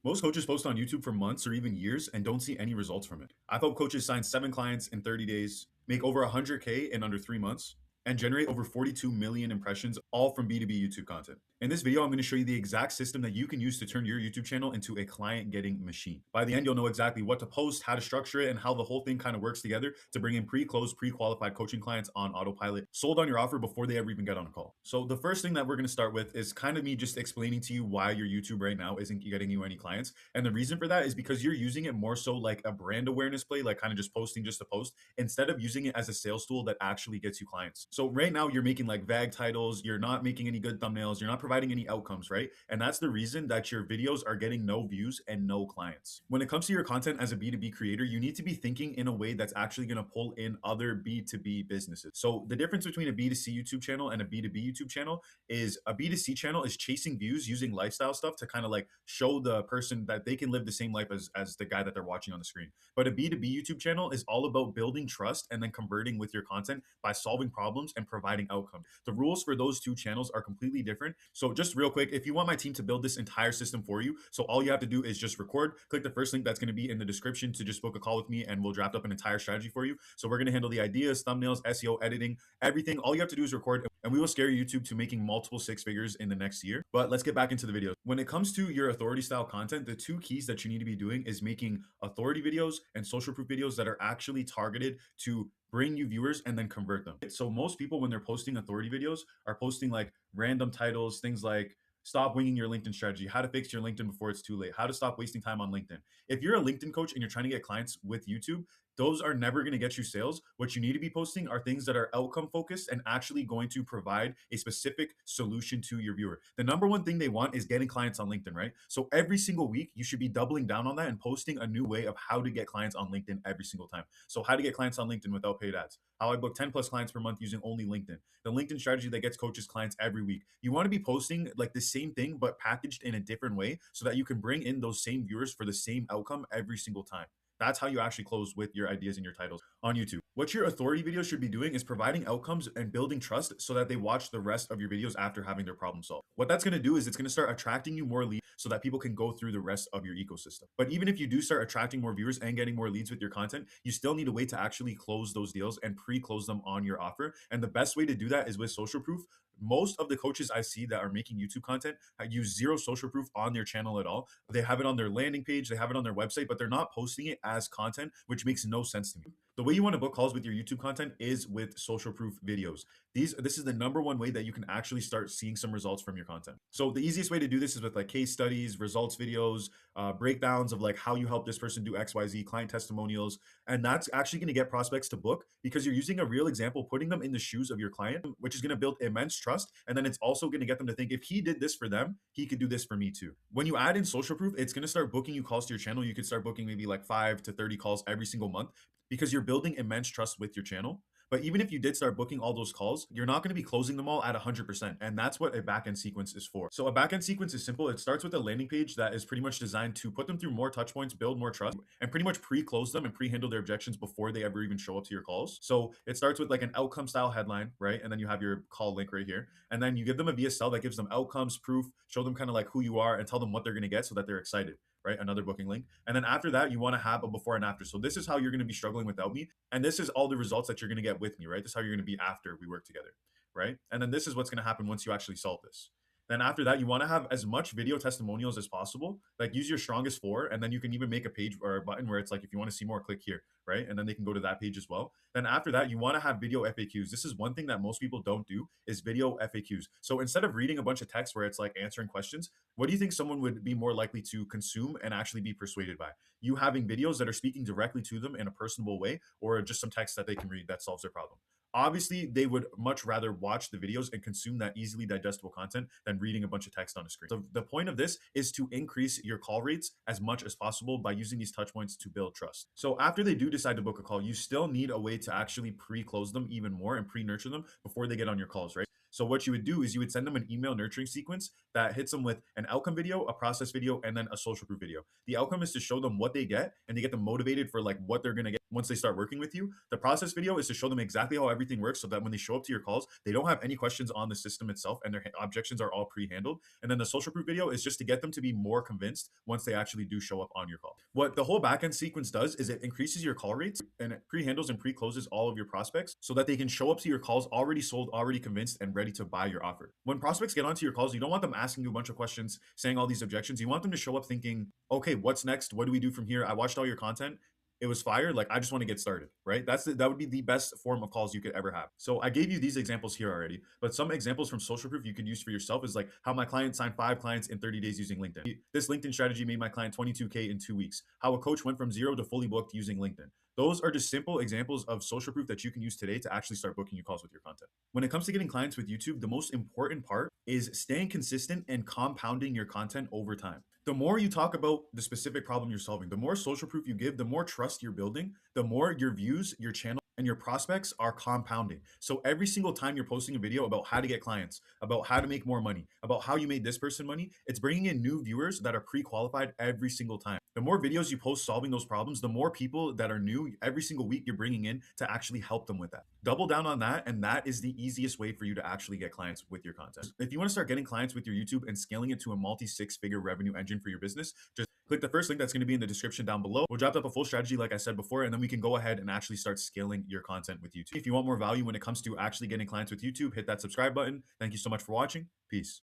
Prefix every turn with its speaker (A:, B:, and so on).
A: Most coaches post on YouTube for months or even years and don't see any results from it. I've helped coaches sign 7 clients in 30 days, make over 100K in under 3 months, and generate over 42 million impressions, all from B2B YouTube content. In this video, I'm going to show you the exact system that you can use to turn your YouTube channel into a client getting machine. By the end, you'll know exactly what to post, how to structure it, and how the whole thing kind of works together to bring in pre-closed, pre-qualified coaching clients on autopilot, sold on your offer before they ever even get on a call. So the first thing that we're going to start with is kind of me just explaining to you why your YouTube right now isn't getting you any clients. And the reason for that is because you're using it more so like a brand awareness play, like kind of just posting just to post, instead of using it as a sales tool that actually gets you clients. So right now you're making like vague titles, you're not making any good thumbnails, you're not providing any outcomes, right? And that's the reason that your videos are getting no views and no clients. When it comes to your content as a B2B creator, you need to be thinking in a way that's actually going to pull in other B2B businesses. So the difference between a B2C YouTube channel and a B2B YouTube channel is a B2C channel is chasing views using lifestyle stuff to kind of like show the person that they can live the same life as the guy that they're watching on the screen. But a B2B YouTube channel is all about building trust and then converting with your content by solving problems and providing outcomes. The rules for those two channels are completely different. So just real quick, if you want my team to build this entire system for you, so all you have to do is just record, click the first link that's going to be in the description to just book a call with me, and we'll draft up an entire strategy for you. So we're going to handle the ideas, thumbnails, SEO, editing, everything. All you have to do is record, and we will scare YouTube to making multiple 6 figures in the next year. But let's get back into the video. When it comes to your authority style content, the two keys that you need to be doing is making authority videos and social proof videos that are actually targeted to bring you viewers and then convert them. So most people, when they're posting authority videos, are posting like random titles, things like stop winging your LinkedIn strategy, how to fix your LinkedIn before it's too late, how to stop wasting time on LinkedIn. If you're a LinkedIn coach and you're trying to get clients with YouTube, those are never going to get you sales. What you need to be posting are things that are outcome focused and actually going to provide a specific solution to your viewer. The number one thing they want is getting clients on LinkedIn, right? So every single week, you should be doubling down on that and posting a new way of how to get clients on LinkedIn every single time. So how to get clients on LinkedIn without paid ads, how I book 10 plus clients per month using only LinkedIn, the LinkedIn strategy that gets coaches clients every week. You want to be posting like the same thing, but packaged in a different way so that you can bring in those same viewers for the same outcome every single time. That's how you actually close with your ideas and your titles on YouTube. What your authority videos should be doing is providing outcomes and building trust so that they watch the rest of your videos after having their problem solved. What that's going to do is it's going to start attracting you more leads so that people can go through the rest of your ecosystem. But even if you do start attracting more viewers and getting more leads with your content, you still need a way to actually close those deals and pre-close them on your offer. And the best way to do that is with social proof. Most of the coaches I see that are making YouTube content use zero social proof on their channel at all. They have it on their landing page, they have it on their website, but they're not posting it as content, which makes no sense to me. The way you want to book calls with your YouTube content is with social proof videos. This is the number one way that you can actually start seeing some results from your content. So the easiest way to do this is with like case studies, results videos, breakdowns of like how you help this person do XYZ, client testimonials. And that's actually going to get prospects to book because you're using a real example, putting them in the shoes of your client, which is going to build immense trust. And then it's also going to get them to think, if he did this for them, he could do this for me too. When you add in social proof, it's going to start booking you calls to your channel. You could start booking maybe like 5 to 30 calls every single month because you're building immense trust with your channel. But even if you did start booking all those calls, you're not going to be closing them all at 100%. And that's what a backend sequence is for. So a backend sequence is simple. It starts with a landing page that is pretty much designed to put them through more touch points, build more trust, and pretty much pre-close them and pre-handle their objections before they ever even show up to your calls. So it starts with like an outcome style headline, right? And then you have your call link right here. And then you give them a VSL that gives them outcomes, proof, show them kind of like who you are and tell them what they're going to get so that they're excited. Right? Another booking link. And then after that, you want to have a before and after. So this is how you're going to be struggling without me. And this is all the results that you're going to get with me, right? This is how you're going to be after we work together, right? And then this is what's going to happen once you actually solve this. Then after that, you want to have as much video testimonials as possible. Like use your strongest 4, and then you can even make a page or a button where it's like, if you want to see more, click here, right? And then they can go to that page as well. Then after that, you want to have video FAQs. This is one thing that most people don't do is video FAQs. So instead of reading a bunch of text where it's like answering questions, what do you think someone would be more likely to consume and actually be persuaded by? You having videos that are speaking directly to them in a personable way, or just some text that they can read that solves their problem? Obviously, they would much rather watch the videos and consume that easily digestible content than reading a bunch of text on a screen. So the point of this is to increase your call rates as much as possible by using these touch points to build trust. So after they do decide to book a call, you still need a way to actually pre-close them even more and pre-nurture them before they get on your calls, right? So what you would do is you would send them an email nurturing sequence that hits them with an outcome video, a process video, and then a social proof video. The outcome is to show them what they get and to get them motivated for like what they're going to get. once they start working with you. The process video is to show them exactly how everything works so that when they show up to your calls, they don't have any questions on the system itself and their objections are all pre-handled. And then the social proof video is just to get them to be more convinced once they actually do show up on your call. What the whole backend sequence does is it increases your call rates and it pre-handles and pre-closes all of your prospects so that they can show up to your calls already sold, already convinced, and ready to buy your offer. When prospects get onto your calls, you don't want them asking you a bunch of questions, saying all these objections. You want them to show up thinking, okay, what's next? What do we do from here? I watched all your content. It was fire. Like, I just want to get started, right? That would be the best form of calls you could ever have. So I gave you these examples here already, but some examples from social proof you could use for yourself is like how my client signed 5 clients in 30 days using LinkedIn. This LinkedIn strategy made my client 22K in 2 weeks. How a coach went from 0 to fully booked using LinkedIn. Those are just simple examples of social proof that you can use today to actually start booking your calls with your content. When it comes to getting clients with YouTube, the most important part is staying consistent and compounding your content over time. The more you talk about the specific problem you're solving, the more social proof you give, the more trust you're building, the more your views, your channel, and your prospects are compounding. So every single time you're posting a video about how to get clients, about how to make more money, about how you made this person money, it's bringing in new viewers that are pre-qualified every single time. The more videos you post solving those problems, the more people that are new every single week you're bringing in to actually help them with that. Double down on that, and that is the easiest way for you to actually get clients with your content. If you want to start getting clients with your YouTube and scaling it to a multi-6-figure revenue engine for your business, just click the first link that's going to be in the description down below. We'll drop up a full strategy, like I said before, and then we can go ahead and actually start scaling your content with YouTube. If you want more value when it comes to actually getting clients with YouTube, hit that subscribe button. Thank you so much for watching. Peace.